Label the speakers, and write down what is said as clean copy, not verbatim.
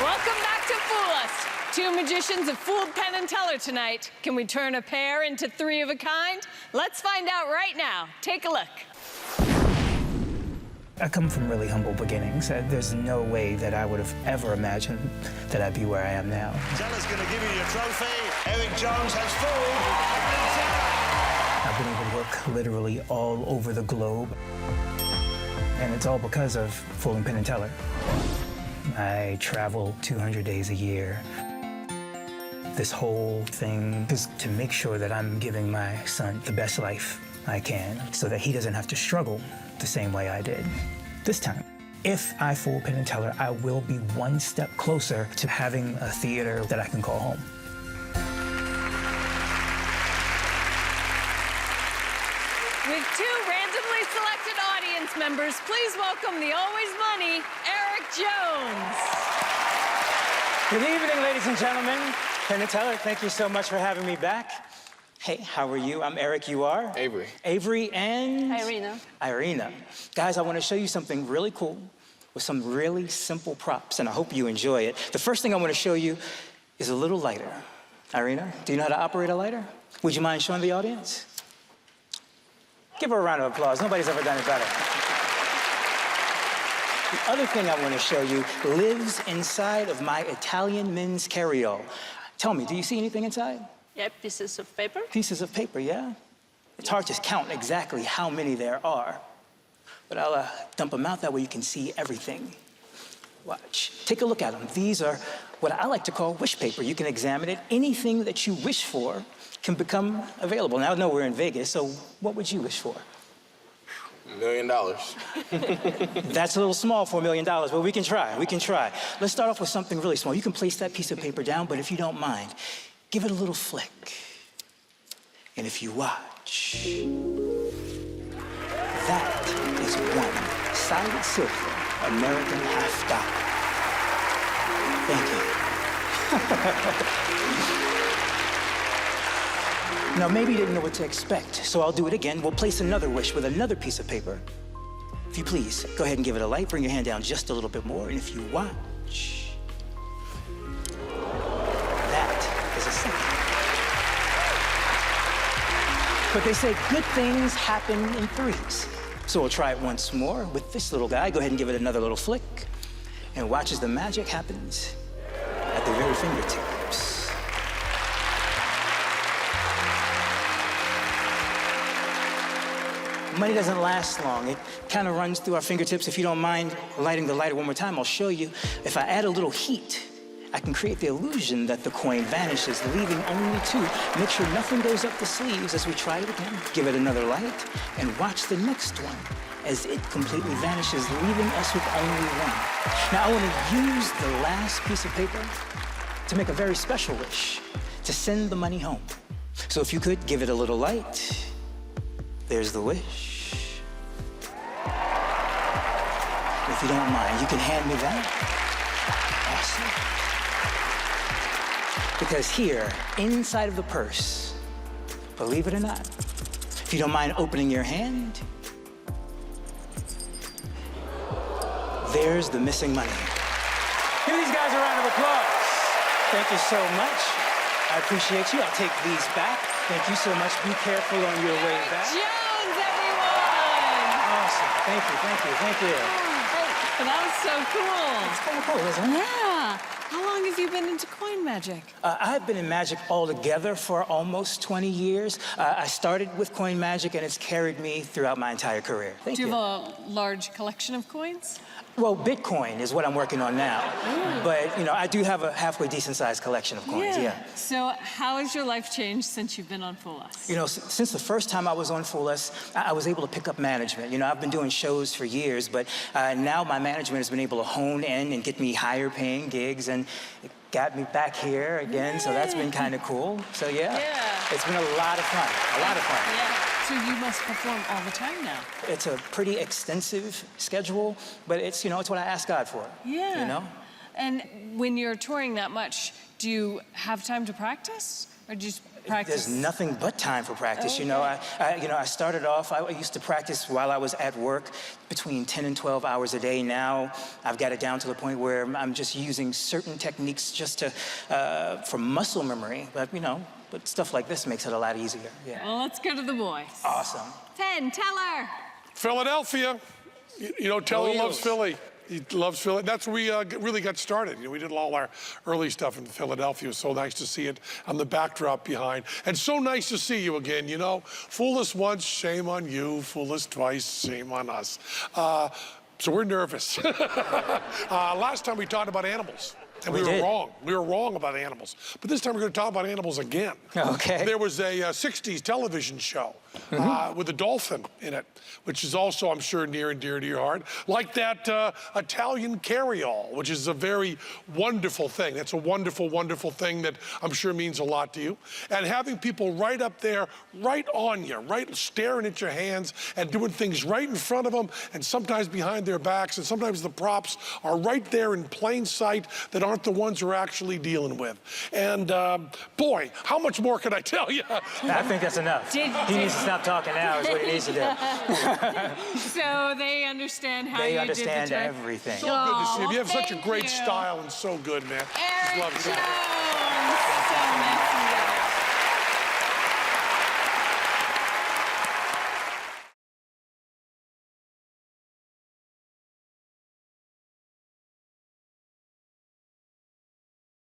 Speaker 1: Welcome back to Fool Us. Two magicians have fooled Penn and Teller tonight. Can we turn a pair into three of a kind? Let's find out right now. Take a look.
Speaker 2: I come from really humble beginnings. There's no way that I would have ever imagined that I'd be where I am now.
Speaker 3: Teller's going to give you your trophy. Eric Jones has fooled.
Speaker 2: I've been able to work literally all over the globe. And it's all because of fooling Penn and Teller. I travel 200 days a year. This whole thing is to make sure that I'm giving my son the best life I can so that he doesn't have to struggle the same way I did. This time, if I fool Penn and Teller, I will be one step closer to having a theater that I can call home.
Speaker 1: With two randomly selected audience members, please welcome the always money, Eric Jones.
Speaker 4: Good evening, ladies and gentlemen. Penn and Teller, thank you so much for having me back. Hey, how are you? I'm Eric, you are?
Speaker 5: Avery.
Speaker 4: Avery and?
Speaker 1: Irina.
Speaker 4: Irina. Guys, I want to show you something really cool with some really simple props, and I hope you enjoy it. The first thing I want to show you is a little lighter. Irina, do you know how to operate a lighter? Would you mind showing the audience? Give her a round of applause. Nobody's ever done it better. The other thing I want to show you lives inside of my Italian men's carry-all. Tell me, do you see anything inside?
Speaker 6: Yeah, pieces of paper.
Speaker 4: Pieces of paper, yeah? It's hard to count exactly how many there are, but I'll dump them out that way you can see everything. Watch. Take a look at them. These are what I like to call wish paper. You can examine it. Anything that you wish for can become available. Now, I know we're in Vegas, so what would you wish for?
Speaker 5: $1 million.
Speaker 4: That's a little small for $1 million, but we can try. We can try. Let's start off with something really small. You can place that piece of paper down, but if you don't mind, give it a little flick. And if you watch, that is one solid silver American half dollar. Thank you. Now, maybe you didn't know what to expect, so I'll do it again. We'll place another wish with another piece of paper. If you please, go ahead and give it a light. Bring your hand down just a little bit more, and if you watch, that is a second. But they say good things happen in threes. So we'll try it once more with this little guy. Go ahead and give it another little flick, and watch as the magic happens at the very fingertips. Money doesn't last long. It kind of runs through our fingertips. If you don't mind lighting the lighter one more time, I'll show you. If I add a little heat, I can create the illusion that the coin vanishes, leaving only two. Make sure nothing goes up the sleeves as we try it again. Give it another light, and watch the next one as it completely vanishes, leaving us with only one. Now, I want to use the last piece of paper to make a very special wish, to send the money home. So if you could, give it a little light. There's the wish. If you don't mind, you can hand me that. Awesome. Because here, inside of the purse, believe it or not, if you don't mind opening your hand, there's the missing money. Give these guys a round of applause. Thank you so much. I appreciate you. I'll take these back. Thank you so much. Be careful on your way back.
Speaker 1: Jones, everyone!
Speaker 4: Awesome. Thank you, thank you, thank you.
Speaker 1: That was so cool.
Speaker 4: It's kind of cool, isn't it?
Speaker 1: Yeah. How long have you been into coin magic?
Speaker 4: I've been in magic altogether for almost 20 years. I started with coin magic, and it's carried me throughout my entire career. Thank you.
Speaker 1: Do you have a large collection of coins?
Speaker 4: Well, Bitcoin is what I'm working on now.
Speaker 1: Ooh.
Speaker 4: But, you know, I do have a halfway decent-sized collection of coins, yeah.
Speaker 1: So how has your life changed since you've been on Fool Us?
Speaker 4: You know, since the first time I was on Fool Us, I was able to pick up management. You know, I've been doing shows for years, but now my management has been able to hone in and get me higher-paying gigs, and it got me back here again, so that's been kind of cool. So, yeah, it's been a lot of fun, a lot of fun.
Speaker 1: Yeah. So you must perform all the time now.
Speaker 4: It's a pretty extensive schedule, but it's, you know, it's what I ask God for.
Speaker 1: Yeah.
Speaker 4: You know?
Speaker 1: And when you're touring that much, do you have time to practice? Or just practice?
Speaker 4: There's nothing but time for practice. You know, I started off, I used to practice while I was at work between 10 and 12 hours a day. Now I've got it down to the point where I'm just using certain techniques just to, for muscle memory. But, you know, but stuff like this makes it a lot easier. Yeah.
Speaker 1: Well, let's go to the boys.
Speaker 4: Awesome.
Speaker 1: Penn Teller.
Speaker 6: Philadelphia. You know, Teller
Speaker 4: Go
Speaker 6: loves
Speaker 4: Eagles.
Speaker 6: Philly. He loves Philly. That's where we really got started. You know, we did all our early stuff in Philadelphia. It was so nice to see it on the backdrop behind. And so nice to see you again, you know. Fool us once, shame on you. Fool us twice, shame on us. So we're nervous. Last time we talked about animals. And we were
Speaker 4: did.
Speaker 6: wrong. We were wrong about animals. But this time we're going to talk about animals again.
Speaker 4: Okay.
Speaker 6: There was a 60s television show with a dolphin in it, which is also, I'm sure, near and dear to your heart. Like that Italian carryall, which is a very wonderful thing. That's a wonderful, wonderful thing that I'm sure means a lot to you. And having people right up there, right on you, right staring at your hands and doing things right in front of them and sometimes behind their backs, and sometimes the props are right there in plain sight that aren't the ones we're actually dealing with. And boy, how much more can I tell you?
Speaker 4: I think that's enough. He needs to stop talking now is what he needs to do.
Speaker 1: So they understand how
Speaker 4: They
Speaker 1: you
Speaker 4: understand
Speaker 1: did the trick.
Speaker 4: everything.
Speaker 6: So good to see you.
Speaker 1: Oh,
Speaker 6: You have such a
Speaker 1: thank
Speaker 6: great
Speaker 1: you.
Speaker 6: style and so good, man. Just
Speaker 1: Eric
Speaker 6: love
Speaker 1: Jones.
Speaker 6: seeing you.
Speaker 1: So nice to meet you.